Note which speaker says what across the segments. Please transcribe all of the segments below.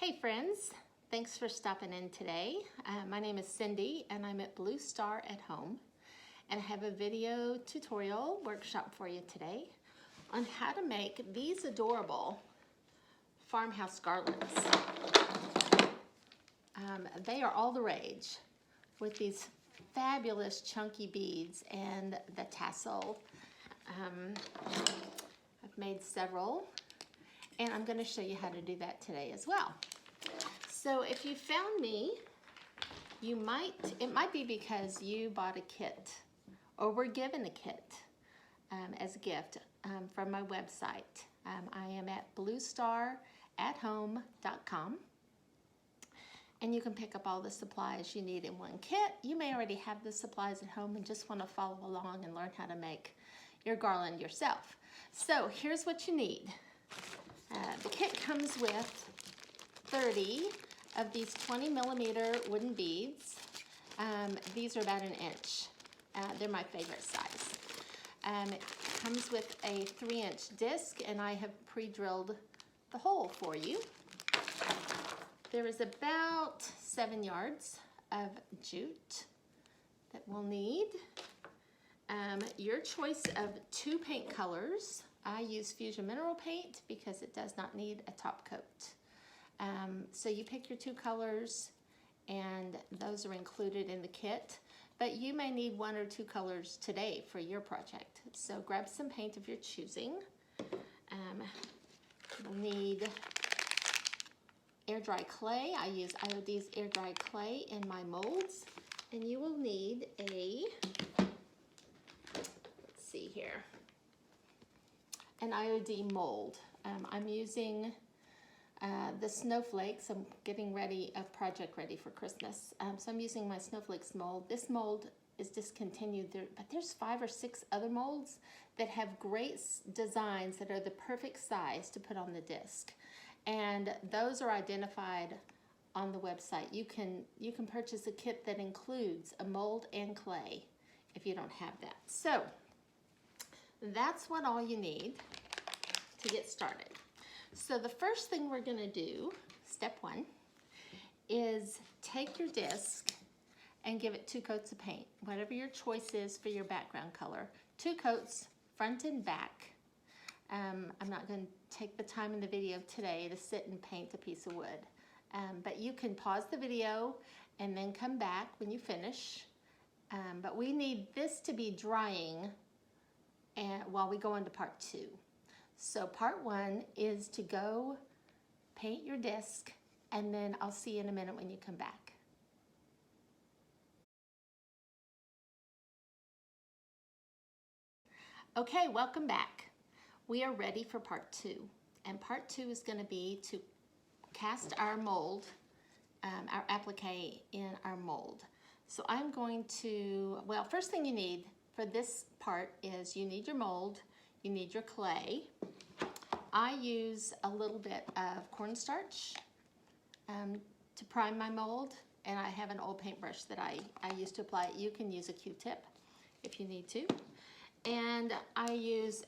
Speaker 1: Hey friends, thanks for stopping in today. My name is Cindy and I'm at Blue Star at Home, and I have a video tutorial workshop for you today on how to make these adorable farmhouse garlands. They are all the rage with these fabulous chunky beads and the tassel. I've made several, and I'm going to show you how to do that today as well. So if you found me, it might be because you bought a kit or were given a kit as a gift from my website. I am at bluestarathome.com, and you can pick up all the supplies you need in one kit. You may already have the supplies at home and just want to follow along and learn how to make your garland yourself. So here's what you need. The kit comes with 30 of these 20mm wooden beads. These are about an inch. They're my favorite size. It comes with a 3-inch disc, and I have pre-drilled the hole for you. There is about 7 yards of jute that we'll need. Your choice of 2 paint colors. I use Fusion Mineral Paint because it does not need a top coat. So you pick your 2 colors, and those are included in the kit, but you may need 1 or 2 colors today for your project. So grab some paint of your choosing. You'll need air dry clay. I use IOD's air dry clay in my molds, and you will need a, let's see here, an IOD mold. I'm using the snowflakes. I'm getting ready, a project ready for Christmas. So I'm using my snowflakes mold. This mold is discontinued, but there's 5 or 6 other molds that have great designs that are the perfect size to put on the disc. And those are identified on the website. You can purchase a kit that includes a mold and clay if you don't have that. So that's what all you need to get started. So the first thing we're gonna do, step 1, is take your disc and give it 2 coats of paint, whatever your choice is for your background color. 2 coats, front and back. I'm not gonna take the time in the video today to sit and paint a piece of wood, but you can pause the video and then come back when you finish. But we need this to be drying while we go into part 2. So part 1 is to go paint your disc, and then I'll see you in a minute when you come back. Okay, welcome back. We are ready for part 2. And part 2 is going to be to cast our mold, our applique in our mold. So I'm going to, well, first thing you need for this part is you need your mold, you need your clay. I use a little bit of cornstarch to prime my mold, and I have an old paintbrush that I use to apply it. You can use a Q-tip if you need to. And I use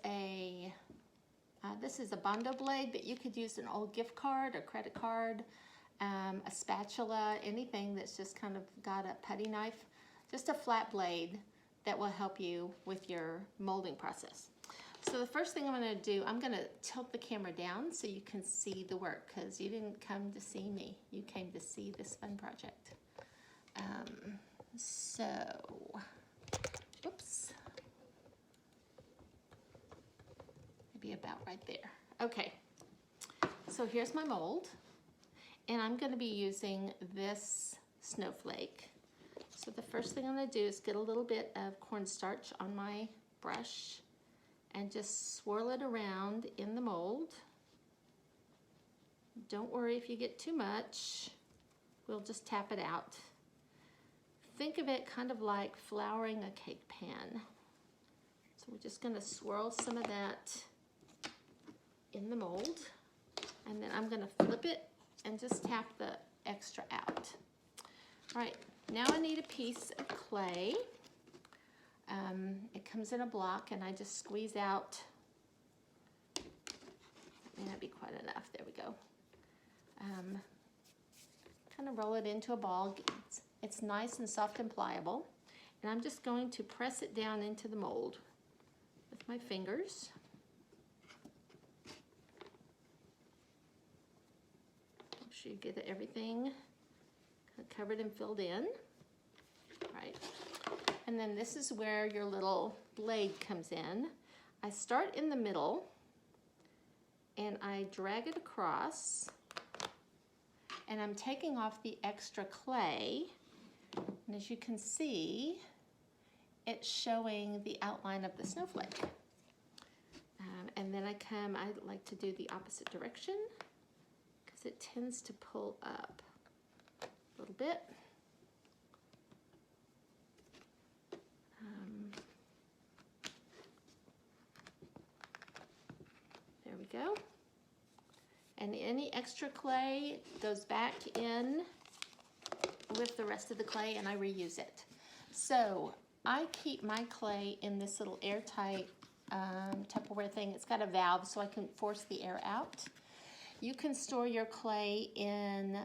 Speaker 1: this is a Bondo blade, but you could use an old gift card or credit card, a spatula, anything that's just kind of got a putty knife, just a flat blade that will help you with your molding process. So the first thing I'm going to do, I'm going to tilt the camera down so you can see the work, because you didn't come to see me. You came to see this fun project. Oops. Maybe about right there. Okay. So here's my mold, and I'm going to be using this snowflake. So the first thing I'm going to do is get a little bit of cornstarch on my brush and just swirl it around in the mold. Don't worry if you get too much. We'll just tap it out. Think of it kind of like flouring a cake pan. So we're just gonna swirl some of that in the mold, and then I'm gonna flip it and just tap the extra out. All right, now I need a piece of clay. It comes in a block, and I just squeeze out, that may not be quite enough, there we go. kind of roll it into a ball. It's nice and soft and pliable. And I'm just going to press it down into the mold with my fingers. Make sure you get everything covered and filled in. Right. And then this is where your little blade comes in. I start in the middle and I drag it across, and I'm taking off the extra clay. And as you can see, it's showing the outline of the snowflake. And then I like to do the opposite direction because it tends to pull up a little bit. There we go. And any extra clay goes back in with the rest of the clay, and I reuse it. So I keep my clay in this little airtight Tupperware thing. It's got a valve so I can force the air out. You can store your clay in,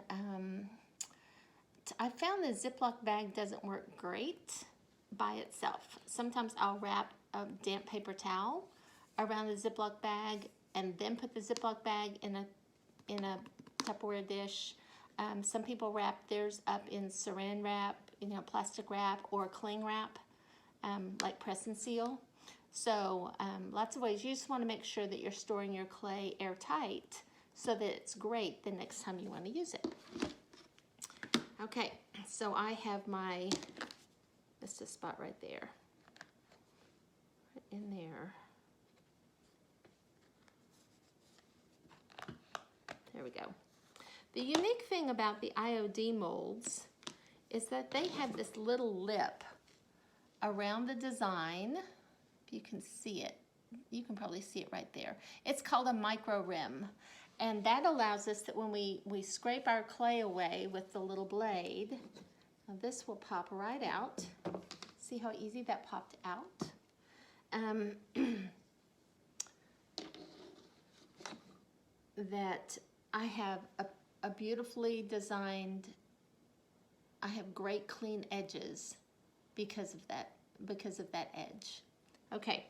Speaker 1: I found the Ziploc bag doesn't work great by itself. Sometimes I'll wrap a damp paper towel around the Ziploc bag and then put the Ziploc bag in a Tupperware dish. Some people wrap theirs up in saran wrap, plastic wrap, or cling wrap, like press and seal. So lots of ways. You just want to make sure that you're storing your clay airtight so that it's great the next time you want to use it. Okay, so I have my, that's a spot right there, right in there. There we go. The unique thing about the IOD molds is that they have this little lip around the design. If you can see it, you can probably see it right there. It's called a micro rim. And that allows us that when we scrape our clay away with the little blade, this will pop right out. See how easy that popped out? That I have a beautifully designed, I have great clean edges because of that edge. Okay,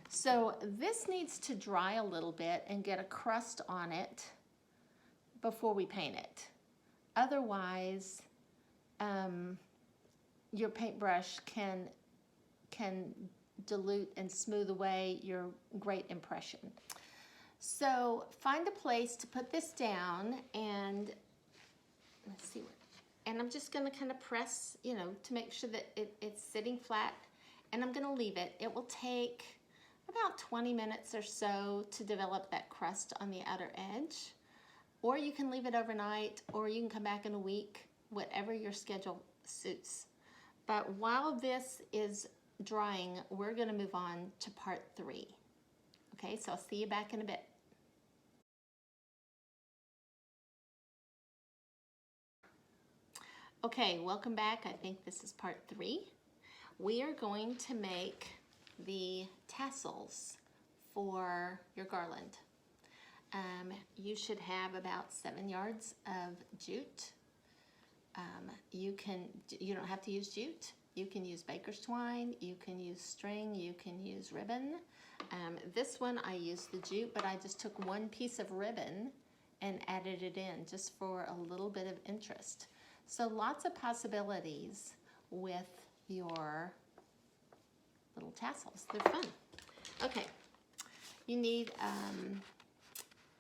Speaker 1: so this needs to dry a little bit and get a crust on it before we paint it. Otherwise, your paintbrush can dilute and smooth away your great impression. So find a place to put this down, and let's see what, and I'm just gonna kind of press, to make sure that it's sitting flat, and I'm gonna leave it. It will take about 20 minutes or so to develop that crust on the outer edge, or you can leave it overnight, or you can come back in a week, whatever your schedule suits. But while this is drying, we're gonna move on to part 3. Okay, so I'll see you back in a bit. Okay, welcome back. I think this is part 3. We are going to make the tassels for your garland. You should have about 7 yards of jute. You don't have to use jute. You can use baker's twine, you can use string, you can use ribbon. This one I used the jute, but I just took one piece of ribbon and added it in just for a little bit of interest. So lots of possibilities with your little tassels. They're fun. Okay, you need,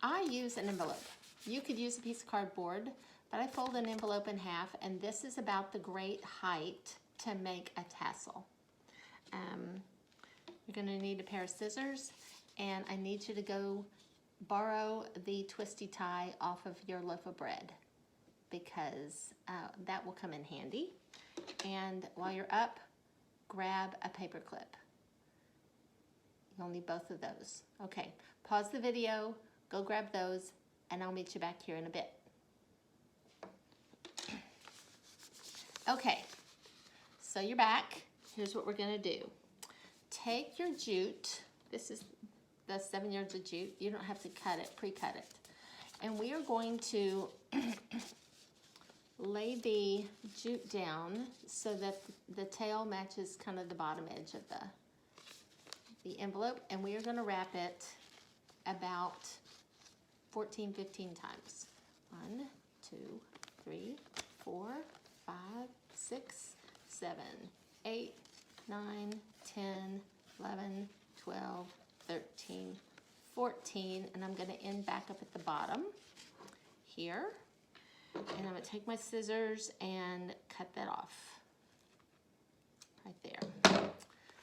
Speaker 1: I use an envelope. You could use a piece of cardboard, but I fold an envelope in half, and this is about the great height to make a tassel. You're gonna need a pair of scissors, and I need you to go borrow the twisty tie off of your loaf of bread, because that will come in handy. And while you're up, grab a paper clip. You'll need both of those. Okay, pause the video, go grab those, and I'll meet you back here in a bit. Okay, so you're back. Here's what we're gonna do. Take your jute. This is the 7 yards of jute. You don't have to cut it, pre-cut it. And we are going to lay the jute down so that the tail matches kind of the bottom edge of the envelope, and we are going to wrap it about 14, 15 times. 1, 2, 3, 4, 5, 6, 7, 8, 9, 10, 11, 12, 13, 14, and I'm going to end back up at the bottom here. And I'm going to take my scissors and cut that off right there.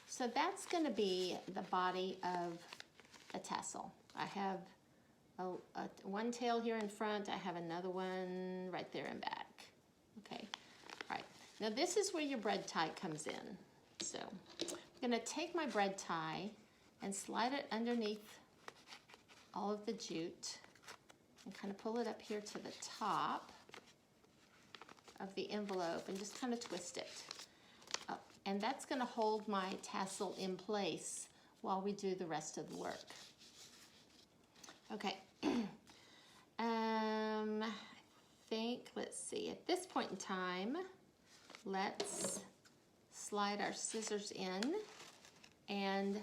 Speaker 1: So that's going to be the body of a tassel. I have one tail here in front. I have another one right there in back. Okay, all right. Now this is where your bread tie comes in. So I'm going to take my bread tie and slide it underneath all of the jute and kind of pull it up here to the top of the envelope and just kind of twist it up. And that's going to hold my tassel in place while we do the rest of the work. Okay. I think, let's see, at this point in time, let's slide our scissors in, and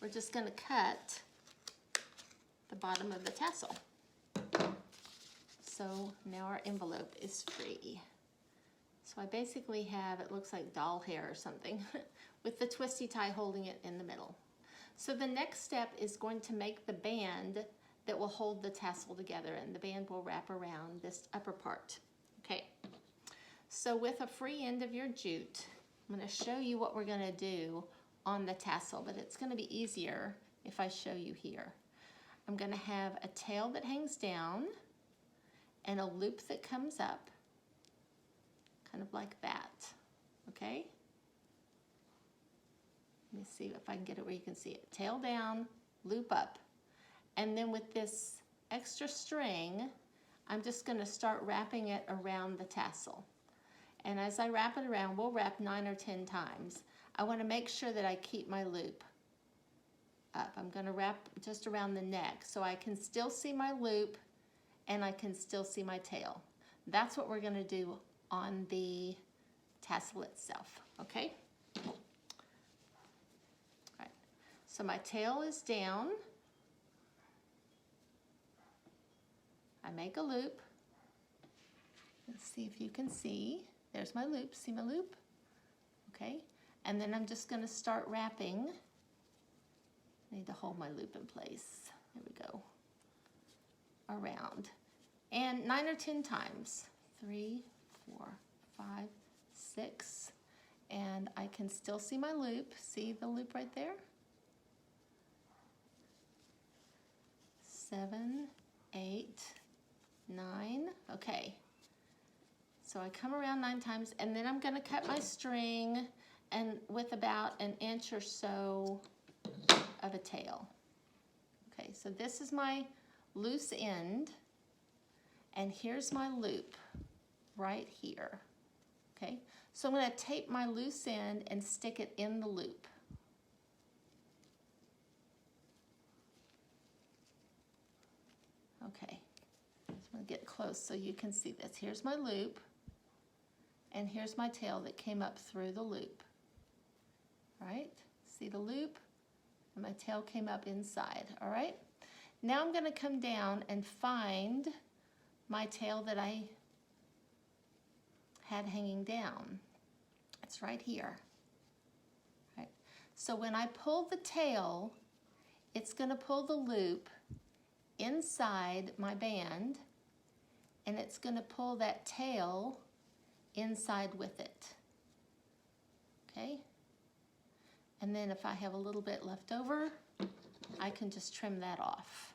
Speaker 1: we're just going to cut the bottom of the tassel. So now our envelope is free. So I basically have, it looks like doll hair or something, with the twisty tie holding it in the middle. So the next step is going to make the band that will hold the tassel together, and the band will wrap around this upper part. Okay, so with a free end of your jute, I'm going to show you what we're going to do on the tassel, but it's going to be easier if I show you here. I'm going to have a tail that hangs down and a loop that comes up, kind of like that, okay? Let me see if I can get it where you can see it. Tail down, loop up. And then with this extra string, I'm just going to start wrapping it around the tassel. And as I wrap it around, we'll wrap 9 or 10 times. I want to make sure that I keep my loop up. I'm going to wrap just around the neck so I can still see my loop and I can still see my tail. That's what we're going to do on the tassel itself, okay? All right. So my tail is down. I make a loop. Let's see if you can see. There's my loop. See my loop? Okay. And then I'm just going to start wrapping. I need to hold my loop in place. There we go. Around. And 9 or 10 times. 3, 4, 5, 6. And I can still see my loop. See the loop right there? 7, 8, 9. Okay. So I come around 9 times, and then I'm going to cut my string and with about an inch or so of a tail. Okay, so this is my loose end, and here's my loop right here. Okay, so I'm going to tape my loose end and stick it in the loop. Okay, I'm going to get close so you can see this. Here's my loop, and here's my tail that came up through the loop. All right, see the loop? And my tail came up inside, all right? Now I'm going to come down and find my tail that I had hanging down. It's right here. All right. So when I pull the tail, it's going to pull the loop inside my band, and it's going to pull that tail inside with it. Okay? And then if I have a little bit left over, I can just trim that off.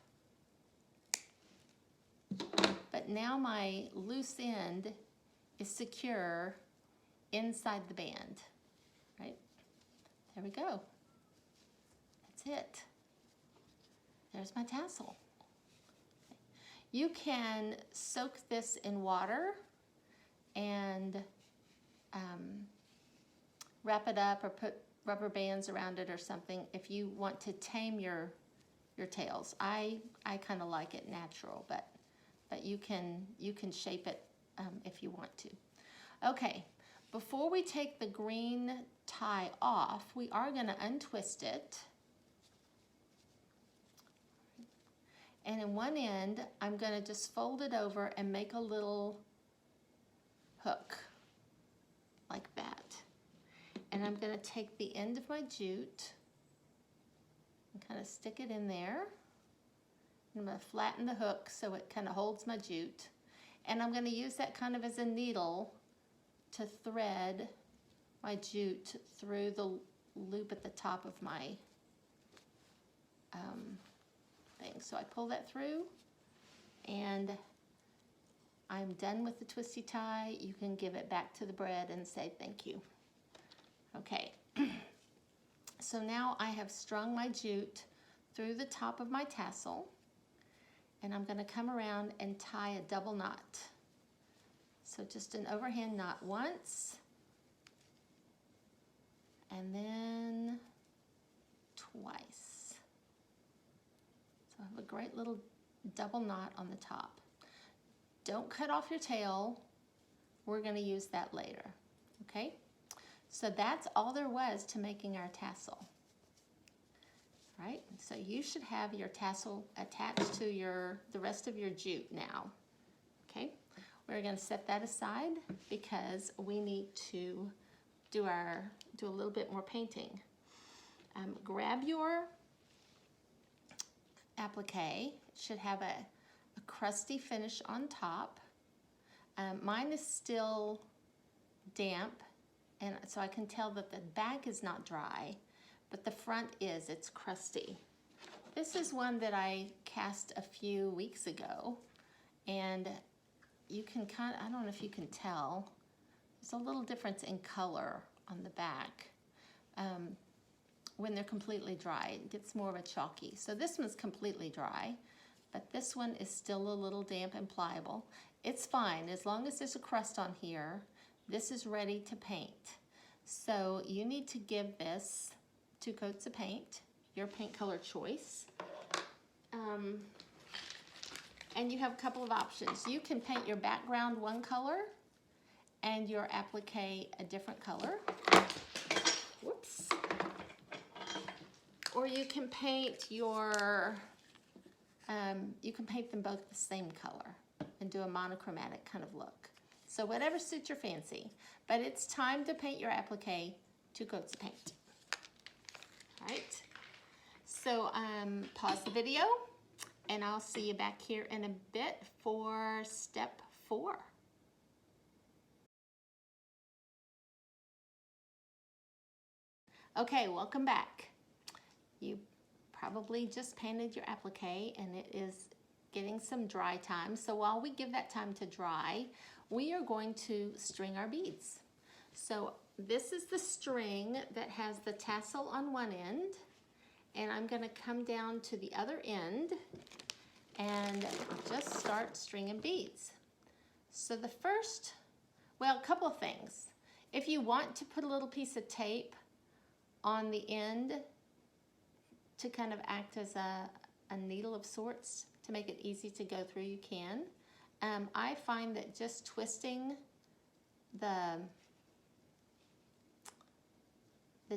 Speaker 1: But now my loose end is secure inside the band, right? There we go. That's it. There's my tassel. You can soak this in water and wrap it up or put rubber bands around it or something if you want to tame your tails. I kind of like it natural, but you can shape it if you want to. Okay, before we take the green tie off, we are going to untwist it. And in one end, I'm going to just fold it over and make a little hook like that. And I'm going to take the end of my jute and kind of stick it in there. I'm going to flatten the hook so it kind of holds my jute. And I'm going to use that kind of as a needle to thread my jute through the loop at the top of my thing. So I pull that through and I'm done with the twisty tie. You can give it back to the bread and say thank you. Okay, so now I have strung my jute through the top of my tassel, and I'm going to come around and tie a double knot. So just an overhand knot once, and then twice. So I have a great little double knot on the top. Don't cut off your tail. We're going to use that later, okay? So that's all there was to making our tassel. Right? So you should have your tassel attached to the rest of your jute now. Okay? We're going to set that aside because we need to do a little bit more painting. Grab your applique. It should have a crusty finish on top. Mine is still damp, and so I can tell that the back is not dry, but the front is. It's crusty. This is one that I cast a few weeks ago, and you can I don't know if you can tell, there's a little difference in color on the back. When they're completely dry, it gets more of a chalky. So this one's completely dry, but this one is still a little damp and pliable. It's fine, as long as there's a crust on here. This is ready to paint. So you need to give this 2 coats of paint, your paint color choice. And you have a couple of options. You can paint your background one color and your applique a different color. Whoops. Or you can paint you can paint them both the same color and do a monochromatic kind of look. So whatever suits your fancy. But it's time to paint your applique, 2 coats of paint. All right. So pause the video, and I'll see you back here in a bit for step 4. Okay, welcome back. You probably just painted your applique, and it is getting some dry time. So while we give that time to dry, we are going to string our beads. So this is the string that has the tassel on one end, and I'm going to come down to the other end and just start stringing beads. So the first, well, a couple of things. If you want to put a little piece of tape on the end to kind of act as a needle of sorts to make it easy to go through, you can. I find that just twisting the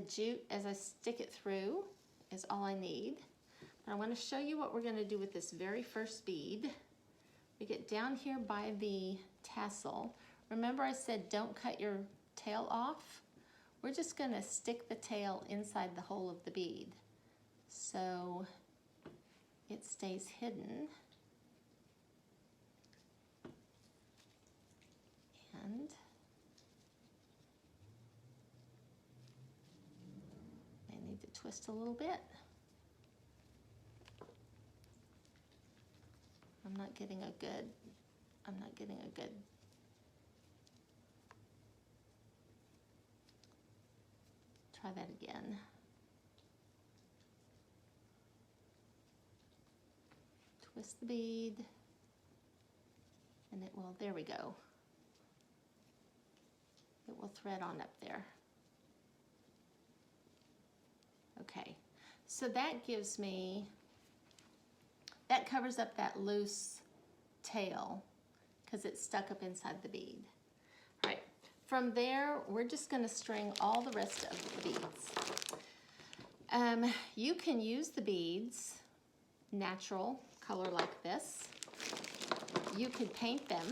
Speaker 1: jute as I stick it through is all I need. But I want to show you what we're going to do with this very first bead. We get down here by the tassel. Remember I said don't cut your tail off? We're just going to stick the tail inside the hole of the bead so it stays hidden. And I need to twist a little bit. I'm not getting a good, try that again. Twist the bead, and it will, there we go. It will thread on up there. Okay, so that gives me, that covers up that loose tail, because it's stuck up inside the bead. All right, from there, we're just gonna string all the rest of the beads. You can use the beads natural color like this. You could paint them.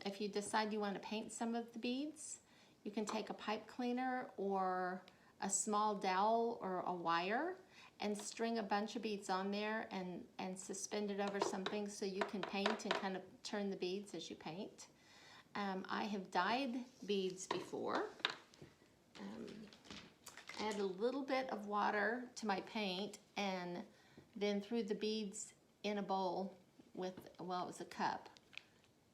Speaker 1: If you decide you want to paint some of the beads, you can take a pipe cleaner or a small dowel or a wire and string a bunch of beads on there and suspend it over something so you can paint and kind of turn the beads as you paint. I have dyed beads before. Add a little bit of water to my paint and then threw the beads in a bowl with, well, it was a cup,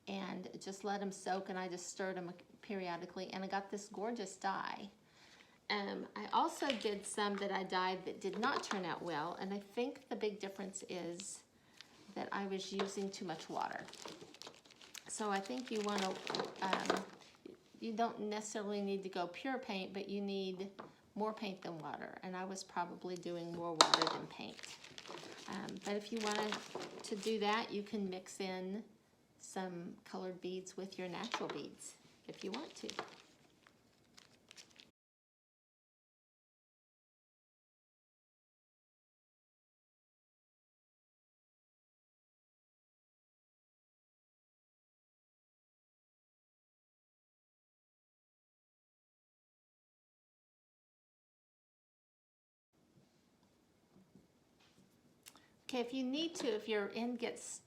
Speaker 1: and just let them soak, and I just stirred them periodically, and I got this gorgeous dye. I also did some that I dyed that did not turn out well, and I think the big difference is that I was using too much water. So I think you want to, you don't necessarily need to go pure paint, but you need more paint than water, and I was probably doing more water than paint. But if you wanted to do that, you can mix in some colored beads with your natural beads if you want to. Okay, if you need to, if your end gets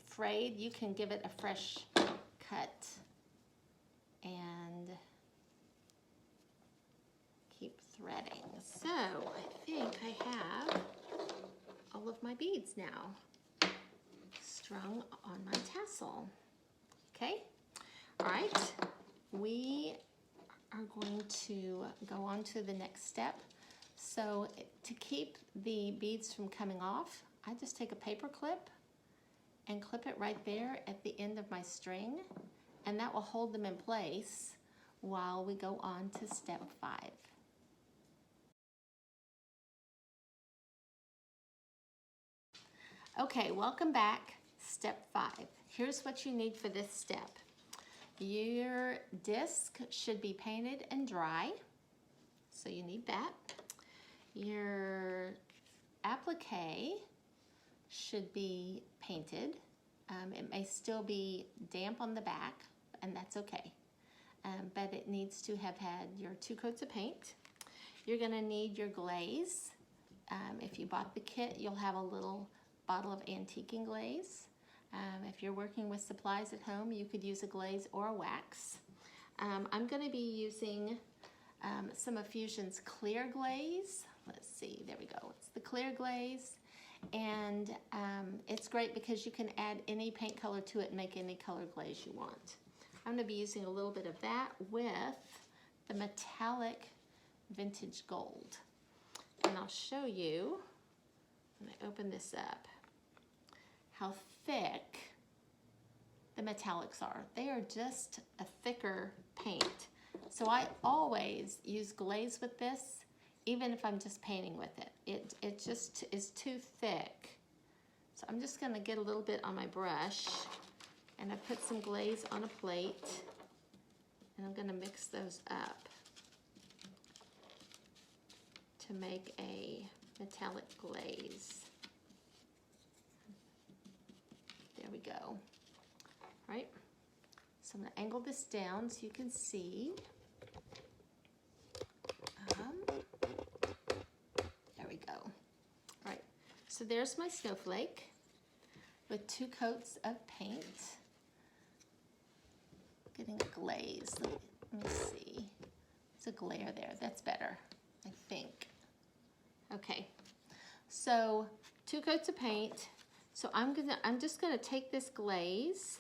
Speaker 1: frayed, you can give it a fresh cut and keep threading. So I think I have all of my beads now strung on my tassel. Okay, all right, we are going to go on to the next step. So to keep the beads from coming off, I just take a paper clip and clip it right there at the end of my string, and that will hold them in place while we go on to step 5. Okay, welcome back. Step 5. Here's what you need for this step. Your disc should be painted and dry, so you need that. Your applique should be painted. It may still be damp on the back, and that's okay. But it needs to have had your 2 coats of paint. You're gonna need your glaze. If you bought the kit, you'll have a little bottle of antiquing glaze. If you're working with supplies at home, you could use a glaze or a wax. I'm gonna be using some of Fusion's clear glaze. Let's see, there we go. It's the clear glaze, and it's great because you can add any paint color to it and make any color glaze you want. I'm gonna be using a little bit of that with the metallic vintage gold. And I'll show you, when I open this up, how thick the metallics are. They are just a thicker paint. So I always use glaze with this, even if I'm just painting with it. It just is too thick. So I'm just gonna get a little bit on my brush, and I put some glaze on a plate, and I'm gonna mix those up to make a metallic glaze. There we go. All right, so I'm gonna angle this down so you can see. There we go. All right, so there's my snowflake with 2 coats of paint. Getting a glaze, let me see. It's a glare there, that's better, I think. Okay, so 2 coats of paint. So I'm just gonna take this glaze,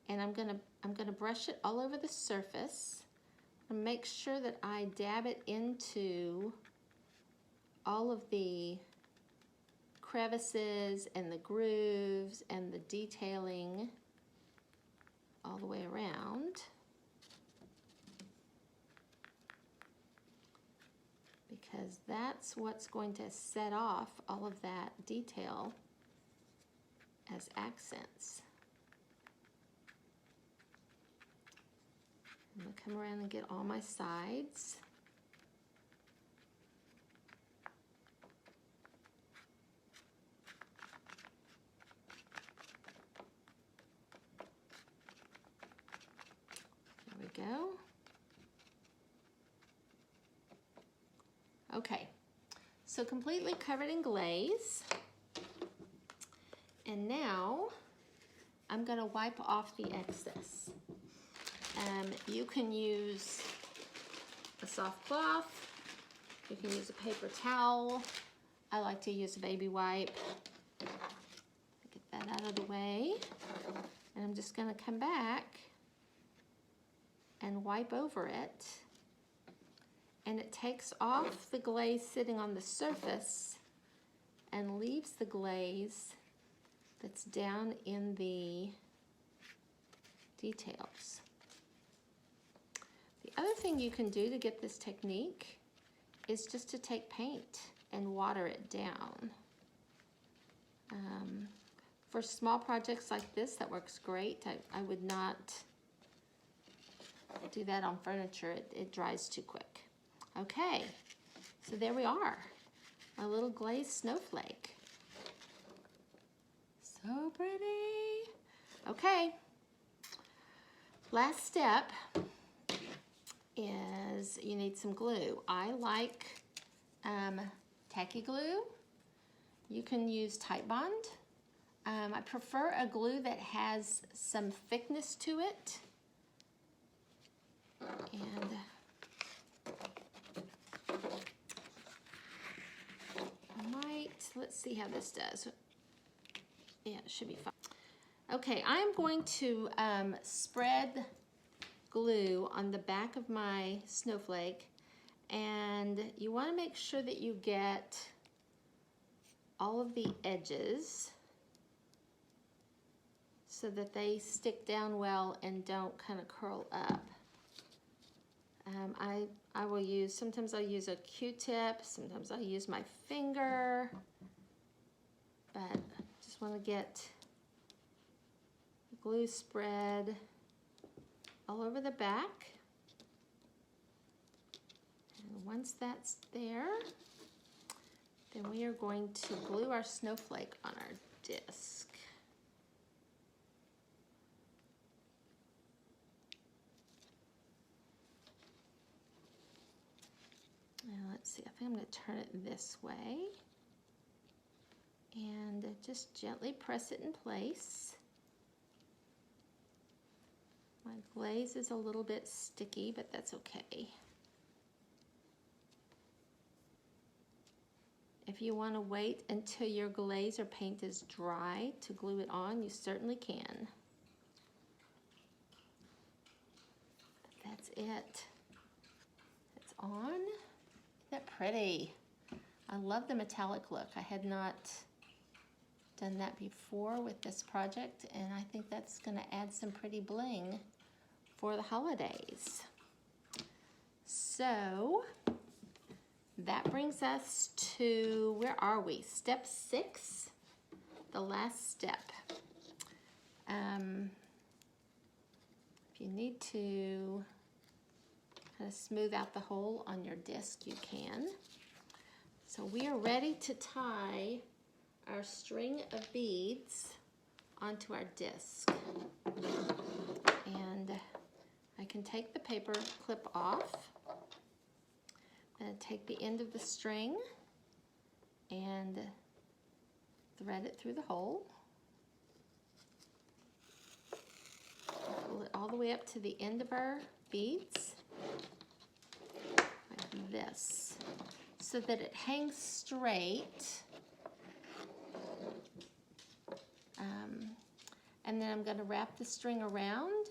Speaker 1: and I'm gonna brush it all over the surface and make sure that I dab it into all of the crevices and the grooves and the detailing all the way around, because that's what's going to set off all of that detail as accents. I'm going to come around and get all my sides. There we go. Okay, so completely covered in glaze. And now I'm going to wipe off the excess. You can use a soft cloth, you can use a paper towel. I like to use a baby wipe. Get that out of the way. And I'm just going to come back and wipe over it. And it takes off the glaze sitting on the surface and leaves the glaze that's down in the details. The other thing you can do to get this technique is just to take paint and water it down. For small projects like this, that works great. I would not do that on furniture. It dries too quick. Okay, so there we are, a little glazed snowflake. So pretty. Okay, last step is you need some glue. I like tacky glue. You can use Titebond. I prefer a glue that has some thickness to it. And let's see how this does. Yeah, it should be fine. Okay, I'm going to spread glue on the back of my snowflake, and you want to make sure that you get all of the edges so that they stick down well and don't kind of curl up. I will use, sometimes I'll use a Q-tip, sometimes I'll use my finger, but just want to get glue spread all over the back. And once that's there, then we are going to glue our snowflake on our disc. Now let's see, I think I'm going to turn it this way and just gently press it in place. My glaze is a little bit sticky, but that's okay. If you want to wait until your glaze or paint is dry to glue it on, you certainly can. But that's it. It's on. Isn't that pretty? I love the metallic look. I had not done that before with this project, and I think that's going to add some pretty bling for the holidays. So that brings us to, where are we? Step 6, the last step. If you need to kind of smooth out the hole on your disc, you can. So we are ready to tie our string of beads onto our disc. And I can take the paper clip off and take the end of the string and thread it through the hole. Pull it all the way up to the end of our beads, like this, so that it hangs straight. And then I'm going to wrap the string around.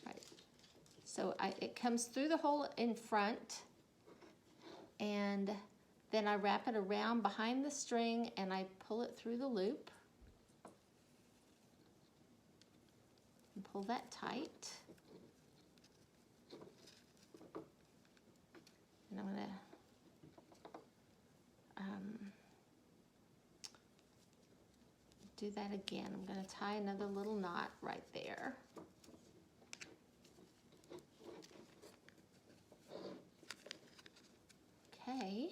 Speaker 1: Right. So it comes through the hole in front, and then I wrap it around behind the string and I pull it through the loop. And pull that tight. And I'm going to do that again. I'm going to tie another little knot right there. Okay.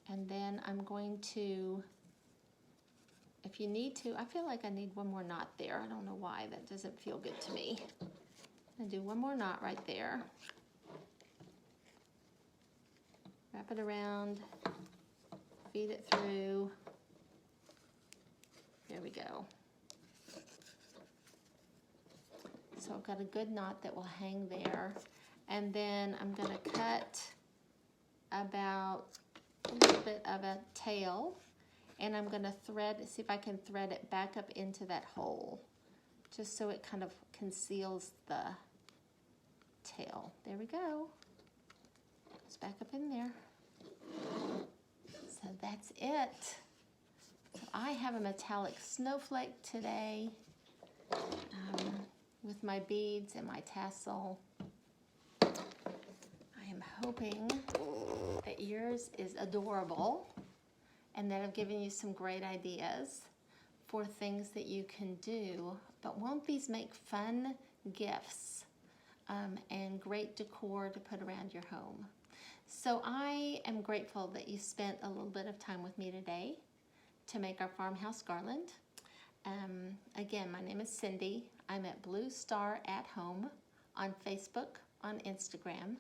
Speaker 1: And then I'm going to, if you need to, I feel like I need one more knot there. I don't know why, that doesn't feel good to me. I'm going to do one more knot right there. Wrap it around, feed it through. There we go. So I've got a good knot that will hang there. And then I'm going to cut about a little bit of a tail, and I'm going to thread, see if I can thread it back up into that hole, just so it kind of conceals the tail. There we go. It's back up in there. So that's it. So I have a metallic snowflake today with my beads and my tassel. I am hoping that yours is adorable and that I've given you some great ideas for things that you can do. But won't these make fun gifts and great decor to put around your home? So I am grateful that you spent a little bit of time with me today to make our farmhouse garland. Again, my name is Cindy. I'm at Blue Star at Home on Facebook, on Instagram,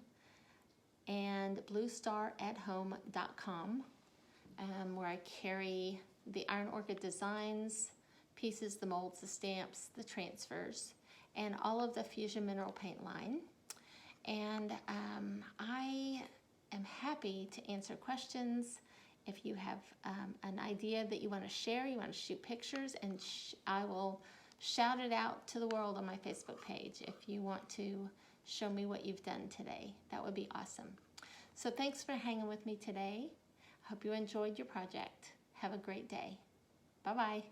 Speaker 1: and bluestarathome.com, where I carry the Iron Orchid designs, pieces, the molds, the stamps, the transfers, and all of the Fusion Mineral Paint line. And I am happy to answer questions. If you have an idea that you want to share, you want to shoot pictures, and I will shout it out to the world on my Facebook page if you want to show me what you've done today. That would be awesome. So thanks for hanging with me today. I hope you enjoyed your project. Have a great day. Bye-bye.